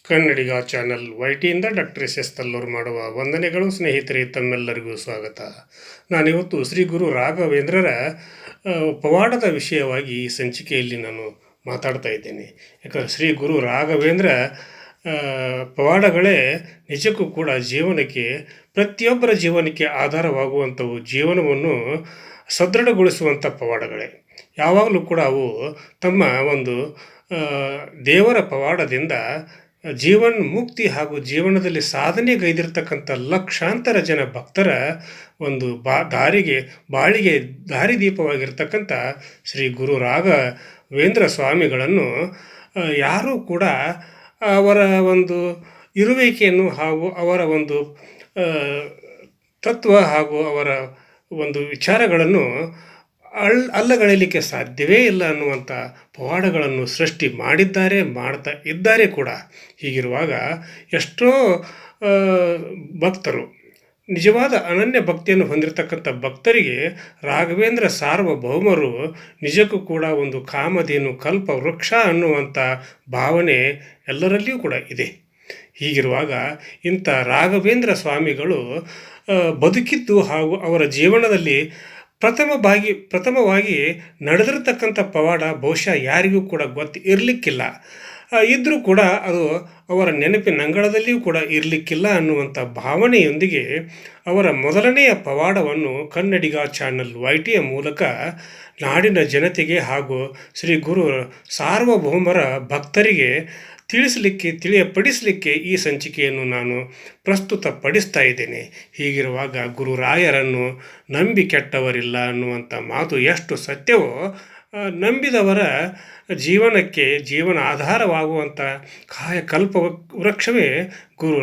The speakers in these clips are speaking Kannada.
ಕನ್ನಡಿಗ ಚಾನಲ್ ವೈಟಿಯಿಂದ ಡಾಕ್ಟರ್ ಎಸ್ ತಲ್ಲೂರು ಮಾಡುವ ವಂದನೆಗಳು. ಸ್ನೇಹಿತರೆ, ತಮ್ಮೆಲ್ಲರಿಗೂ ಸ್ವಾಗತ. ನಾನಿವತ್ತು ಶ್ರೀ ಗುರು ರಾಘವೇಂದ್ರರ ಪವಾಡದ ವಿಷಯವಾಗಿ ಈ ಸಂಚಿಕೆಯಲ್ಲಿ ನಾನು ಮಾತಾಡ್ತಾ ಇದ್ದೇನೆ. ಯಾಕಂದರೆ ಶ್ರೀ ಗುರು ರಾಘವೇಂದ್ರ ಪವಾಡಗಳೇ ನಿಜಕ್ಕೂ ಕೂಡ ಜೀವನಕ್ಕೆ, ಪ್ರತಿಯೊಬ್ಬರ ಜೀವನಕ್ಕೆ ಆಧಾರವಾಗುವಂಥವು, ಜೀವನವನ್ನು ಸದೃಢಗೊಳಿಸುವಂಥ ಪವಾಡಗಳೇ. ಯಾವಾಗಲೂ ಕೂಡ ಅವು ತಮ್ಮ ಒಂದು ದೇವರ ಪವಾಡದಿಂದ ಜೀವನ್ ಮುಕ್ತಿ ಹಾಗೂ ಜೀವನದಲ್ಲಿ ಸಾಧನೆಗೈದಿರ್ತಕ್ಕಂಥ ಲಕ್ಷಾಂತರ ಜನ ಭಕ್ತರ ಒಂದು ಬಾಳಿಗೆ ದಾರಿದೀಪವಾಗಿರ್ತಕ್ಕಂಥ ಶ್ರೀ ಗುರು ರಾಘವೇಂದ್ರ ಸ್ವಾಮಿಗಳನ್ನು ಯಾರೂ ಕೂಡ ಅವರ ಒಂದು ಇರುವಿಕೆಯನ್ನು ಹಾಗೂ ಅವರ ಒಂದು ತತ್ವ ಹಾಗೂ ಅವರ ಒಂದು ವಿಚಾರಗಳನ್ನು ಅಲ್ಲಗಳೆಯಲಿಕ್ಕೆ ಸಾಧ್ಯವೇ ಇಲ್ಲ ಅನ್ನುವಂಥ ಪವಾಡಗಳನ್ನು ಸೃಷ್ಟಿ ಮಾಡ್ತಾ ಇದ್ದಾರೆ ಕೂಡ. ಹೀಗಿರುವಾಗ ಎಷ್ಟೋ ಭಕ್ತರು, ನಿಜವಾದ ಅನನ್ಯ ಭಕ್ತಿಯನ್ನು ಹೊಂದಿರತಕ್ಕಂಥ ಭಕ್ತರಿಗೆ ರಾಘವೇಂದ್ರ ಸಾರ್ವಭೌಮರು ನಿಜಕ್ಕೂ ಕೂಡ ಒಂದು ಕಾಮಧೇನು ಕಲ್ಪ ವೃಕ್ಷ ಅನ್ನುವಂಥ ಭಾವನೆ ಎಲ್ಲರಲ್ಲಿಯೂ ಕೂಡ ಇದೆ. ಹೀಗಿರುವಾಗ ಇಂಥ ರಾಘವೇಂದ್ರ ಸ್ವಾಮಿಗಳು ಬದುಕಿದ್ದು ಹಾಗೂ ಅವರ ಜೀವನದಲ್ಲಿ ಪ್ರಥಮವಾಗಿ ನಡೆದಿರತಕ್ಕಂಥ ಪವಾಡ ಬಹುಶಃ ಯಾರಿಗೂ ಕೂಡ ಇರಲಿಕ್ಕಿಲ್ಲ. ಇದ್ದರೂ ಕೂಡ ಅದು ಅವರ ನೆನಪಿನ ಅಂಗಳದಲ್ಲಿಯೂ ಕೂಡ ಇರಲಿಕ್ಕಿಲ್ಲ ಅನ್ನುವಂಥ ಭಾವನೆಯೊಂದಿಗೆ ಅವರ ಮೊದಲನೆಯ ಪವಾಡವನ್ನು ಕನ್ನಡಿಗ ಚಾನಲ್ ವೈಟಿಯ ಮೂಲಕ ನಾಡಿನ ಜನತೆಗೆ ಹಾಗೂ ಶ್ರೀ ಗುರು ಸಾರ್ವಭೌಮರ ಭಕ್ತರಿಗೆ ತಿಳಿಯಪಡಿಸಲಿಕ್ಕೆ ಈ ಸಂಚಿಕೆಯನ್ನು ನಾನು ಪ್ರಸ್ತುತಪಡಿಸ್ತಾ ಇದ್ದೇನೆ. ಹೀಗಿರುವಾಗ ಗುರುರಾಯರನ್ನು ನಂಬಿ ಕೆಟ್ಟವರಿಲ್ಲ ಅನ್ನುವಂಥ ಮಾತು ಎಷ್ಟು ಸತ್ಯವೋ, ನಂಬಿದವರ ಜೀವನಕ್ಕೆ ಜೀವನ ಆಧಾರವಾಗುವಂಥ ಕಾಯಕಲ್ಪ ವೃಕ್ಷವೇ ಗುರು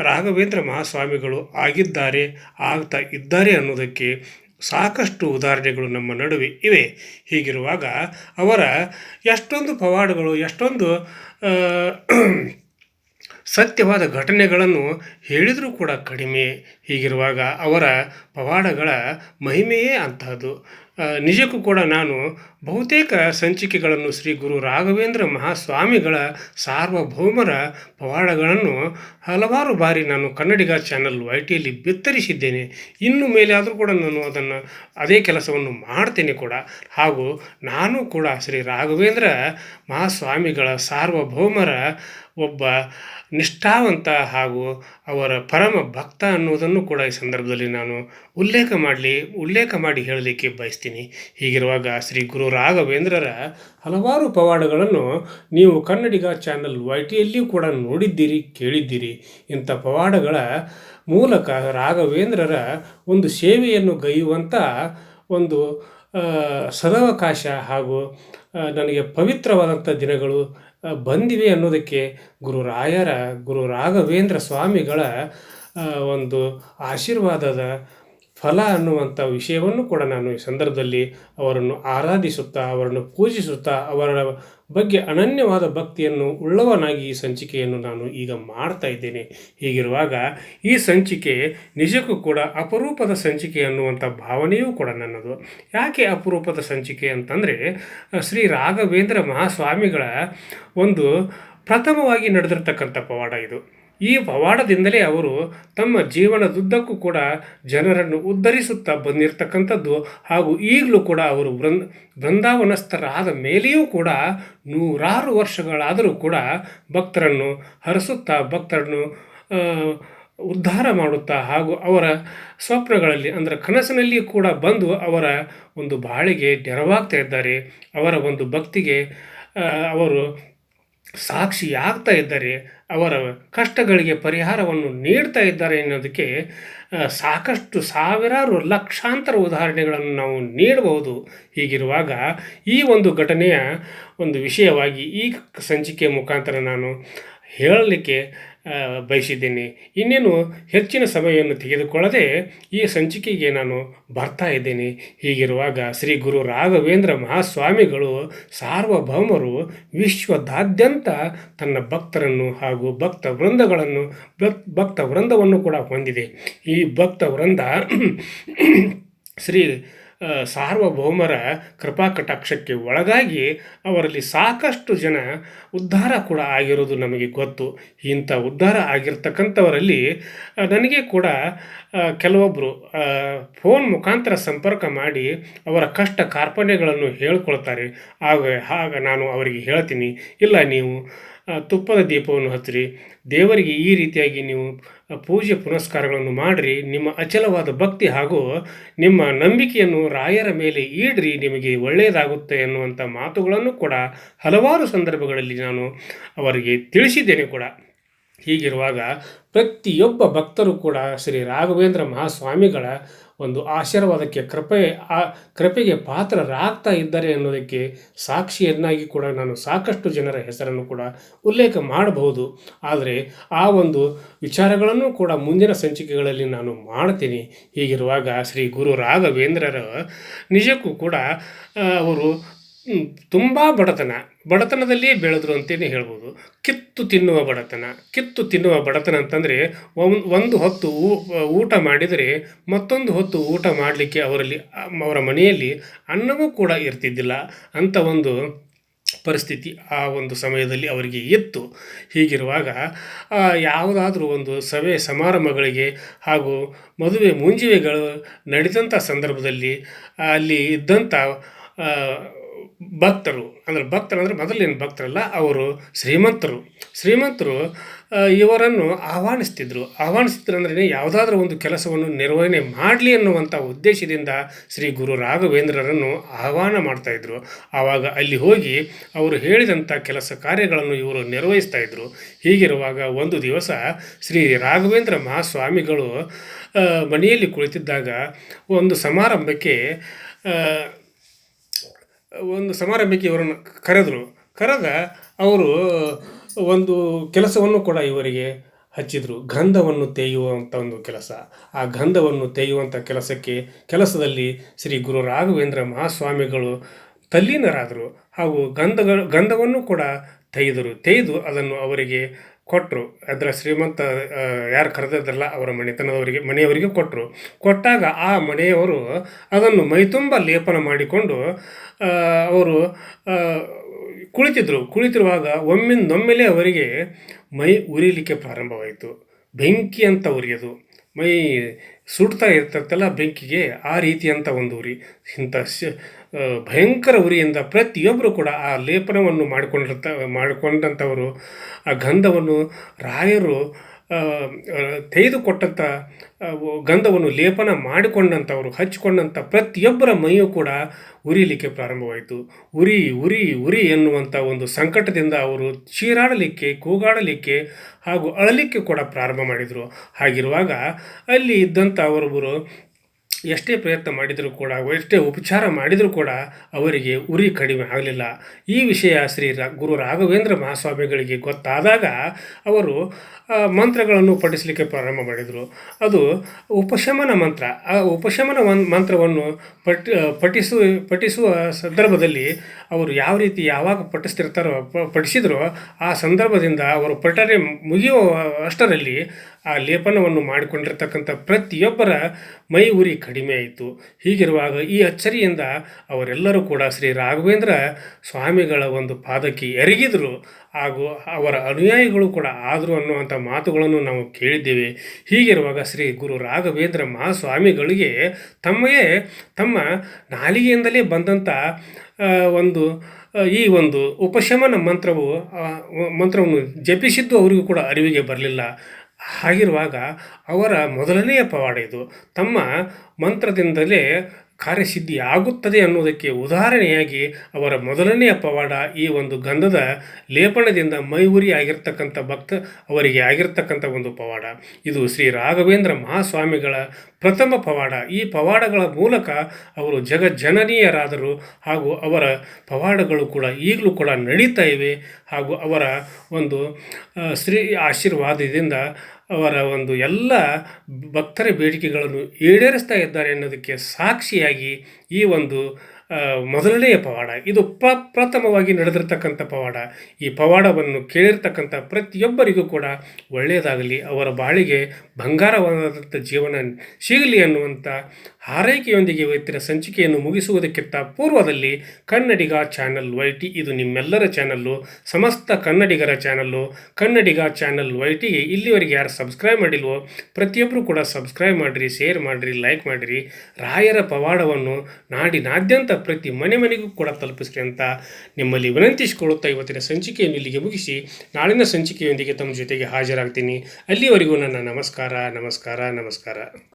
ರಾಘವೇಂದ್ರ ಮಹಾಸ್ವಾಮಿಗಳು ಆಗ್ತಾ ಇದ್ದಾರೆ ಅನ್ನೋದಕ್ಕೆ ಸಾಕಷ್ಟು ಉದಾಹರಣೆಗಳು ನಮ್ಮ ನಡುವೆ ಇವೆ. ಹೀಗಿರುವಾಗ ಅವರ ಎಷ್ಟೊಂದು ಪವಾಡಗಳು, ಎಷ್ಟೊಂದು ಸತ್ಯವಾದ ಘಟನೆಗಳನ್ನು ಹೇಳಿದರೂ ಕೂಡ ಕಡಿಮೆ. ಹೀಗಿರುವಾಗ ಅವರ ಪವಾಡಗಳ ಮಹಿಮೆಯೇ ಅಂತಹದ್ದು. ನಿಜಕ್ಕೂ ಕೂಡ ನಾನು ಬಹುತೇಕ ಸಂಚಿಕೆಗಳನ್ನು ಶ್ರೀ ಗುರು ರಾಘವೇಂದ್ರ ಮಹಾಸ್ವಾಮಿಗಳ ಸಾರ್ವಭೌಮರ ಪವಾಡಗಳನ್ನು ಹಲವಾರು ಬಾರಿ ನಾನು ಕನ್ನಡಿಗ ಚಾನಲ್ ವೈಟಿಯಲ್ಲಿ ಬಿತ್ತರಿಸಿದ್ದೇನೆ. ಇನ್ನು ಮೇಲೆ ಆದರೂ ಕೂಡ ನಾನು ಅದೇ ಕೆಲಸವನ್ನು ಮಾಡ್ತೇನೆ ಕೂಡ. ಹಾಗೂ ನಾನು ಕೂಡ ಶ್ರೀ ರಾಘವೇಂದ್ರ ಮಹಾಸ್ವಾಮಿಗಳ ಸಾರ್ವಭೌಮರ ಒಬ್ಬ ನಿಷ್ಠಾವಂತ ಹಾಗೂ ಅವರ ಪರಮ ಭಕ್ತ ಅನ್ನೋದನ್ನು ಕೂಡ ಈ ಸಂದರ್ಭದಲ್ಲಿ ನಾನು ಉಲ್ಲೇಖ ಮಾಡಿ ಹೇಳಲಿಕ್ಕೆ ಬಯಸ್ತೀನಿ. ಹೀಗಿರುವಾಗ ಶ್ರೀ ಗುರು ರಾಘವೇಂದ್ರರ ಹಲವಾರು ಪವಾಡಗಳನ್ನು ನೀವು ಕನ್ನಡಿಗ ಚಾನಲ್ ವೈಟಿಯಲ್ಲಿಯೂ ಕೂಡ ನೋಡಿದ್ದೀರಿ, ಕೇಳಿದ್ದೀರಿ. ಇಂಥ ಪವಾಡಗಳ ಮೂಲಕ ರಾಘವೇಂದ್ರರ ಒಂದು ಸೇವೆಯನ್ನು ಗೈಯುವಂಥ ಒಂದು ಸದಾವಕಾಶ ಹಾಗೂ ನನಗೆ ಪವಿತ್ರವಾದಂಥ ದಿನಗಳು ಬಂದಿವೆ ಅನ್ನೋದಕ್ಕೆ ಗುರು ರಾಘವೇಂದ್ರ ಸ್ವಾಮಿಗಳ ಒಂದು ಆಶೀರ್ವಾದದ ಫಲ ಅನ್ನುವಂಥ ವಿಷಯವನ್ನು ಕೂಡ ನಾನು ಈ ಸಂದರ್ಭದಲ್ಲಿ ಅವರನ್ನು ಆರಾಧಿಸುತ್ತಾ, ಅವರನ್ನು ಪೂಜಿಸುತ್ತಾ, ಅವರ ಬಗ್ಗೆ ಅನನ್ಯವಾದ ಭಕ್ತಿಯನ್ನು ಉಳ್ಳವನಾಗಿ ಈ ಸಂಚಿಕೆಯನ್ನು ನಾನು ಈಗ ಮಾಡ್ತಾ ಇದ್ದೇನೆ. ಹೀಗಿರುವಾಗ ಈ ಸಂಚಿಕೆ ನಿಜಕ್ಕೂ ಕೂಡ ಅಪರೂಪದ ಸಂಚಿಕೆ ಅನ್ನುವಂಥ ಭಾವನೆಯೂ ಕೂಡ ನನ್ನದು. ಯಾಕೆ ಅಪರೂಪದ ಸಂಚಿಕೆ ಅಂತಂದರೆ, ಶ್ರೀ ರಾಘವೇಂದ್ರ ಮಹಾಸ್ವಾಮಿಗಳ ಒಂದು ಪ್ರಥಮವಾಗಿ ನಡೆದಿರ್ತಕ್ಕಂಥ ಪವಾಡ ಇದು. ಈ ಪವಾಡದಿಂದಲೇ ಅವರು ತಮ್ಮ ಜೀವನದುದ್ದಕ್ಕೂ ಕೂಡ ಜನರನ್ನು ಉದ್ಧರಿಸುತ್ತಾ ಬಂದಿರತಕ್ಕಂಥದ್ದು. ಹಾಗೂ ಈಗಲೂ ಕೂಡ ಅವರು ಬೃಂದಾವನಸ್ಥರಾದ ಮೇಲೆಯೂ ಕೂಡ 100 ವರ್ಷಗಳಾದರೂ ಕೂಡ ಭಕ್ತರನ್ನು ಹರಿಸುತ್ತಾ, ಭಕ್ತರನ್ನು ಉದ್ಧಾರ ಮಾಡುತ್ತಾ ಹಾಗೂ ಅವರ ಸ್ವಪ್ನಗಳಲ್ಲಿ ಅಂದರೆ ಕನಸಿನಲ್ಲಿಯೂ ಕೂಡ ಬಂದು ಅವರ ಒಂದು ಬಾಳಿಗೆ ನೆರವಾಗ್ತಾ ಇದ್ದಾರೆ. ಅವರ ಒಂದು ಭಕ್ತಿಗೆ ಅವರು ಸಾಕ್ಷಿಯಾಗ್ತಾ ಇದ್ದಾರೆ. ಅವರ ಕಷ್ಟಗಳಿಗೆ ಪರಿಹಾರವನ್ನು ನೀಡ್ತಾ ಇದ್ದಾರೆ ಅನ್ನೋದಕ್ಕೆ ಸಾಕಷ್ಟು ಸಾವಿರಾರು ಲಕ್ಷಾಂತರ ಉದಾಹರಣೆಗಳನ್ನು ನಾವು ನೀಡಬಹುದು. ಹೀಗಿರುವಾಗ ಈ ಒಂದು ಘಟನೆಯ ಒಂದು ವಿಷಯವಾಗಿ ಈ ಸಂಚಿಕೆಯ ಮುಖಾಂತರ ನಾನು ಹೇಳಲಿಕ್ಕೆ ಬಯಸಿದ್ದೇನೆ. ಇನ್ನೇನು ಹೆಚ್ಚಿನ ಸಮಯವನ್ನು ತೆಗೆದುಕೊಳ್ಳದೆ ಈ ಸಂಚಿಕೆಗೆ ನಾನು ಬರ್ತಾ ಇದ್ದೇನೆ. ಹೀಗಿರುವಾಗ ಶ್ರೀ ಗುರು ರಾಘವೇಂದ್ರ ಮಹಾಸ್ವಾಮಿಗಳು ಸಾರ್ವಭೌಮರು ವಿಶ್ವದಾದ್ಯಂತ ತನ್ನ ಭಕ್ತರನ್ನು ಹಾಗೂ ಭಕ್ತ ವೃಂದವನ್ನು ಕೂಡ ಹೊಂದಿದೆ. ಈ ಭಕ್ತ ವೃಂದ ಶ್ರೀ ಸಾರ್ವಭೌಮರ ಕೃಪಾ ಕಟಾಕ್ಷಕ್ಕೆ ಒಳಗಾಗಿ ಅವರಲ್ಲಿ ಸಾಕಷ್ಟು ಜನ ಉದ್ಧಾರ ಕೂಡ ಆಗಿರೋದು ನಮಗೆ ಗೊತ್ತು. ಇಂಥ ಉದ್ಧಾರ ಆಗಿರ್ತಕ್ಕಂಥವರಲ್ಲಿ ನನಗೆ ಕೂಡ ಕೆಲವೊಬ್ಬರು ಫೋನ್ ಮುಖಾಂತರ ಸಂಪರ್ಕ ಮಾಡಿ ಅವರ ಕಷ್ಟ ಕಾರ್ಪಣ್ಯಗಳನ್ನು ಹೇಳ್ಕೊಳ್ತಾರೆ. ಆಗ ನಾನು ಅವರಿಗೆ ಹೇಳ್ತೀನಿ, ಇಲ್ಲ ನೀವು ತುಪ್ಪದ ದೀಪವನ್ನು ಹಚ್ಚಿರಿ, ದೇವರಿಗೆ ಈ ರೀತಿಯಾಗಿ ನೀವು ಪೂಜೆ ಪುನಸ್ಕಾರಗಳನ್ನು ಮಾಡಿರಿ, ನಿಮ್ಮ ಅಚಲವಾದ ಭಕ್ತಿ ಹಾಗೂ ನಿಮ್ಮ ನಂಬಿಕೆಯನ್ನು ರಾಯರ ಮೇಲೆ ಈಡ್ರಿ, ನಿಮಗೆ ಒಳ್ಳೆಯದಾಗುತ್ತೆ ಎನ್ನುವಂಥ ಮಾತುಗಳನ್ನು ಕೂಡ ಹಲವಾರು ಸಂದರ್ಭಗಳಲ್ಲಿ ನಾನು ಅವರಿಗೆ ತಿಳಿಸಿದ್ದೇನೆ ಕೂಡ. ಹೀಗಿರುವಾಗ ಪ್ರತಿಯೊಬ್ಬ ಭಕ್ತರು ಕೂಡ ಶ್ರೀ ರಾಘವೇಂದ್ರ ಮಹಾಸ್ವಾಮಿಗಳ ಒಂದು ಆಶೀರ್ವಾದಕ್ಕೆ ಕೃಪೆಗೆ ಪಾತ್ರರಾಗ್ತಾ ಇದ್ದಾರೆ ಅನ್ನೋದಕ್ಕೆ ಸಾಕ್ಷಿಯನ್ನಾಗಿ ಕೂಡ ನಾನು ಸಾಕಷ್ಟು ಜನರ ಹೆಸರನ್ನು ಕೂಡ ಉಲ್ಲೇಖ ಮಾಡಬಹುದು. ಆದರೆ ಆ ಒಂದು ವಿಚಾರಗಳನ್ನು ಕೂಡ ಮುಂದಿನ ಸಂಚಿಕೆಗಳಲ್ಲಿ ನಾನು ಮಾಡ್ತೀನಿ. ಹೀಗಿರುವಾಗ ಶ್ರೀ ಗುರು ರಾಘವೇಂದ್ರರ ನಿಜಕ್ಕೂ ಕೂಡ ಅವರು ತುಂಬ ಬಡತನದಲ್ಲಿಯೇ ಬೆಳೆದ್ರು ಅಂತಲೇ ಹೇಳ್ಬೋದು. ಕಿತ್ತು ತಿನ್ನುವ ಬಡತನ ಅಂತಂದರೆ ಒಂದು ಹೊತ್ತು ಊಟ ಮಾಡಿದರೆ ಮತ್ತೊಂದು ಹೊತ್ತು ಊಟ ಮಾಡಲಿಕ್ಕೆ ಅವರ ಮನೆಯಲ್ಲಿ ಅನ್ನವೂ ಕೂಡ ಇರ್ತಿದ್ದಿಲ್ಲ ಅಂಥ ಒಂದು ಪರಿಸ್ಥಿತಿ ಆ ಒಂದು ಸಮಯದಲ್ಲಿ ಅವರಿಗೆ ಇತ್ತು. ಹೀಗಿರುವಾಗ ಯಾವುದಾದ್ರೂ ಒಂದು ಸಭೆ ಸಮಾರಂಭಗಳಿಗೆ ಹಾಗೂ ಮದುವೆ ಮುಂಜಿವೆಗಳು ನಡೆದಂಥ ಸಂದರ್ಭದಲ್ಲಿ ಅಲ್ಲಿ ಇದ್ದಂಥ ಭಕ್ತರು ಅಂದರೆ ಮೊದಲೇನು ಭಕ್ತರಲ್ಲ, ಅವರು ಶ್ರೀಮಂತರು ಇವರನ್ನು ಆಹ್ವಾನಿಸ್ತಿದ್ರು ಅಂದರೆ ಯಾವುದಾದ್ರೂ ಒಂದು ಕೆಲಸವನ್ನು ನಿರ್ವಹಣೆ ಮಾಡಲಿ ಅನ್ನುವಂಥ ಉದ್ದೇಶದಿಂದ ಶ್ರೀ ಗುರು ರಾಘವೇಂದ್ರರನ್ನು ಆಹ್ವಾನ ಮಾಡ್ತಾಯಿದ್ರು. ಆವಾಗ ಅಲ್ಲಿ ಹೋಗಿ ಅವರು ಹೇಳಿದಂಥ ಕೆಲಸ ಕಾರ್ಯಗಳನ್ನು ಇವರು ನಿರ್ವಹಿಸ್ತಾಯಿದ್ರು. ಹೀಗಿರುವಾಗ ಒಂದು ದಿವಸ ಶ್ರೀ ರಾಘವೇಂದ್ರ ಮಹಾಸ್ವಾಮಿಗಳು ಮನೆಯಲ್ಲಿ ಕುಳಿತಿದ್ದಾಗ ಒಂದು ಸಮಾರಂಭಕ್ಕೆ ಇವರನ್ನು ಕರೆದ ಅವರು ಒಂದು ಕೆಲಸವನ್ನು ಕೂಡ ಇವರಿಗೆ ಹಚ್ಚಿದರು. ಗಂಧವನ್ನು ತೇಯುವಂಥ ಒಂದು ಕೆಲಸ. ಆ ಗಂಧವನ್ನು ತೇಯುವಂಥ ಕೆಲಸದಲ್ಲಿ ಶ್ರೀ ಗುರು ರಾಘವೇಂದ್ರ ಮಹಾಸ್ವಾಮಿಗಳು ತಲ್ಲೀನರಾದರು. ಹಾಗೂ ಗಂಧವನ್ನು ಕೂಡ ತೆಗೆದು ಅದನ್ನು ಅವರಿಗೆ ಕೊಟ್ಟರು. ಅದರ ಶ್ರೀಮಂತ ಯಾರು ಕರೆದಿದ್ರಲ್ಲ ಅವರ ಮನೆಯವರಿಗೆ ಕೊಟ್ಟಾಗ ಆ ಮನೆಯವರು ಅದನ್ನು ಮೈತುಂಬ ಲೇಪನ ಮಾಡಿಕೊಂಡು ಅವರು ಕುಳಿತಿರುವಾಗ ಒಮ್ಮೆಲೆ ಅವರಿಗೆ ಮೈ ಉರಿಲಿಕ್ಕೆ ಪ್ರಾರಂಭವಾಯಿತು. ಬೆಂಕಿ ಅಂತ ಉರಿಯೋದು, ಮೈ ಸುಡ್ತಾ ಇರ್ತತ್ತಲ್ಲ ಬೆಂಕಿಗೆ, ಆ ರೀತಿಯಂಥ ಒಂದು ಉರಿ. ಇಂಥ ಭಯಂಕರ ಉರಿಯಿಂದ ಪ್ರತಿಯೊಬ್ಬರು ಕೂಡ ಆ ಲೇಪನವನ್ನು ಮಾಡಿಕೊಂಡಂಥವರು, ಆ ಗಂಧವನ್ನು ರಾಯರು ತೆಗೆದುಕೊಟ್ಟಂಥ ಗಂಧವನ್ನು ಲೇಪನ ಮಾಡಿಕೊಂಡಂಥವರು, ಹಚ್ಚಿಕೊಂಡಂಥ ಪ್ರತಿಯೊಬ್ಬರ ಮೈಯೂ ಕೂಡ ಉರಿಲಿಕ್ಕೆ ಪ್ರಾರಂಭವಾಯಿತು. ಉರಿ ಎನ್ನುವಂಥ ಒಂದು ಸಂಕಟದಿಂದ ಅವರು ಚೀರಾಡಲಿಕ್ಕೆ, ಕೂಗಾಡಲಿಕ್ಕೆ ಹಾಗೂ ಅಳಲಿಕ್ಕೆ ಕೂಡ ಪ್ರಾರಂಭ ಮಾಡಿದರು. ಹಾಗಿರುವಾಗ ಅಲ್ಲಿ ಇದ್ದಂಥ ಅವರೊಬ್ಬರು ಎಷ್ಟೇ ಪ್ರಯತ್ನ ಮಾಡಿದರೂ ಕೂಡ, ಎಷ್ಟೇ ಉಪಚಾರ ಮಾಡಿದರೂ ಕೂಡ ಅವರಿಗೆ ಉರಿ ಕಡಿಮೆ ಆಗಲಿಲ್ಲ. ಈ ವಿಷಯ ಶ್ರೀ ಗುರು ರಾಘವೇಂದ್ರ ಮಹಾಸ್ವಾಮಿಗಳಿಗೆ ಗೊತ್ತಾದಾಗ ಅವರು ಮಂತ್ರಗಳನ್ನು ಪಠಿಸಲಿಕ್ಕೆ ಪ್ರಾರಂಭ ಮಾಡಿದರು. ಅದು ಉಪಶಮನ ಮಂತ್ರ. ಆ ಉಪಶಮನ ಮಂತ್ರವನ್ನು ಪಠಿಸುವ ಸಂದರ್ಭದಲ್ಲಿ ಅವರು ಯಾವ ರೀತಿ ಯಾವಾಗ ಪಠಿಸಿದ್ರೋ ಆ ಸಂದರ್ಭದಿಂದ ಅವರು ಪಠನೆ ಮುಗಿಯುವ ಅಷ್ಟರಲ್ಲಿ ಆ ಲೇಪನವನ್ನು ಮಾಡಿಕೊಂಡಿರ್ತಕ್ಕಂಥ ಪ್ರತಿಯೊಬ್ಬರ ಮೈ ಉರಿ ಕಡಿಮೆ ಆಯಿತು. ಹೀಗಿರುವಾಗ ಈ ಅಚ್ಚರಿಯಿಂದ ಅವರೆಲ್ಲರೂ ಕೂಡ ಶ್ರೀ ರಾಘವೇಂದ್ರ ಸ್ವಾಮಿಗಳ ಒಂದು ಪಾದಕ್ಕೆ ಎರಗಿದರು. ಹಾಗೂ ಅವರ ಅನುಯಾಯಿಗಳು ಕೂಡ ಆದರು ಅನ್ನುವಂಥ ಮಾತುಗಳನ್ನು ನಾವು ಕೇಳಿದ್ದೇವೆ. ಹೀಗಿರುವಾಗ ಶ್ರೀ ಗುರು ರಾಘವೇಂದ್ರ ಮಹಾಸ್ವಾಮಿಗಳಿಗೆ ತಮ್ಮ ನಾಲಿಗೆಯಿಂದಲೇ ಬಂದಂಥ ಈ ಒಂದು ಉಪಶಮನ ಮಂತ್ರವನ್ನು ಜಪಿಸಿದ್ದು ಅವರಿಗೂ ಕೂಡ ಅರಿವಿಗೆ ಬರಲಿಲ್ಲ. ಹಾಗಿರುವಾಗ ಅವರ ಮೊದಲನೆಯ ಪವಾಡ ಇದು. ತಮ್ಮ ಮಂತ್ರದಿಂದಲೇ ಕಾರ್ಯಸಿದ್ಧಿ ಆಗುತ್ತದೆ ಅನ್ನೋದಕ್ಕೆ ಉದಾಹರಣೆಯಾಗಿ ಅವರ ಮೊದಲನೆಯ ಪವಾಡ ಈ ಒಂದು ಗಂಧದ ಲೇಪನದಿಂದ ಮೈವುರಿ ಆಗಿರ್ತಕ್ಕಂಥ ಅವರಿಗೆ ಆಗಿರ್ತಕ್ಕಂಥ ಒಂದು ಪವಾಡ. ಇದು ಶ್ರೀ ರಾಘವೇಂದ್ರ ಮಹಾಸ್ವಾಮಿಗಳ ಪ್ರಥಮ ಪವಾಡ. ಈ ಪವಾಡಗಳ ಮೂಲಕ ಅವರು ಜಗಜ್ಜನನೀಯರಾದರು. ಹಾಗೂ ಅವರ ಪವಾಡಗಳು ಕೂಡ ಈಗಲೂ ಕೂಡ ನಡೀತಾ ಇವೆ. ಹಾಗೂ ಅವರ ಒಂದು ಶ್ರೀ ಆಶೀರ್ವಾದದಿಂದ ಅವರ ಒಂದು ಎಲ್ಲ ಭಕ್ತರ ಬೇಡಿಕೆಗಳನ್ನು ಈಡೇರಿಸ್ತಾ ಇದ್ದಾರೆ ಅನ್ನೋದಕ್ಕೆ ಸಾಕ್ಷಿಯಾಗಿ ಈ ಒಂದು ಮೊದಲನೆಯ ಪವಾಡ. ಇದು ಪ್ರಥಮವಾಗಿ ನಡೆದಿರ್ತಕ್ಕಂಥ ಪವಾಡ. ಈ ಪವಾಡವನ್ನು ಕೇಳಿರ್ತಕ್ಕಂಥ ಪ್ರತಿಯೊಬ್ಬರಿಗೂ ಕೂಡ ಒಳ್ಳೆಯದಾಗಲಿ, ಅವರ ಬಾಳಿಗೆ ಬಂಗಾರವಾದಂಥ ಜೀವನ ಸಿಗಲಿ ಅನ್ನುವಂಥ ಹಾರೈಕೆಯೊಂದಿಗೆ ಇವತ್ತಿನ ಸಂಚಿಕೆಯನ್ನು ಮುಗಿಸುವುದಕ್ಕಿಂತ ಪೂರ್ವದಲ್ಲಿ ಕನ್ನಡಿಗ ಚಾನಲ್ YT ಇದು ನಿಮ್ಮೆಲ್ಲರ ಚಾನಲ್ಲು, ಸಮಸ್ತ ಕನ್ನಡಿಗರ ಚಾನಲ್ಲು, ಕನ್ನಡಿಗ ಚಾನಲ್ YTಗೆ ಇಲ್ಲಿವರೆಗೆ ಯಾರು ಸಬ್ಸ್ಕ್ರೈಬ್ ಮಾಡಿಲ್ವೋ ಪ್ರತಿಯೊಬ್ಬರು ಕೂಡ ಸಬ್ಸ್ಕ್ರೈಬ್ ಮಾಡಿರಿ, ಶೇರ್ ಮಾಡಿರಿ, ಲೈಕ್ ಮಾಡಿರಿ. ರಾಯರ ಪವಾಡವನ್ನು ನಾಡಿನಾದ್ಯಂತ ಪ್ರತಿ ಮನೆಗೂ ಕೂಡ ತಲುಪಿಸ್ರಿ ಅಂತ ನಿಮ್ಮಲ್ಲಿ ವಿನಂತಿಸಿಕೊಳ್ಳುತ್ತಾ ಇವತ್ತಿನ ಸಂಚಿಕೆಯನ್ನು ಇಲ್ಲಿಗೆ ಮುಗಿಸಿ ನಾಳಿನ ಸಂಚಿಕೆಯೊಂದಿಗೆ ತಮ್ಮ ಜೊತೆಗೆ ಹಾಜರಾಗ್ತೀನಿ. ಅಲ್ಲಿವರೆಗೂ ನನ್ನ ನಮಸ್ಕಾರ.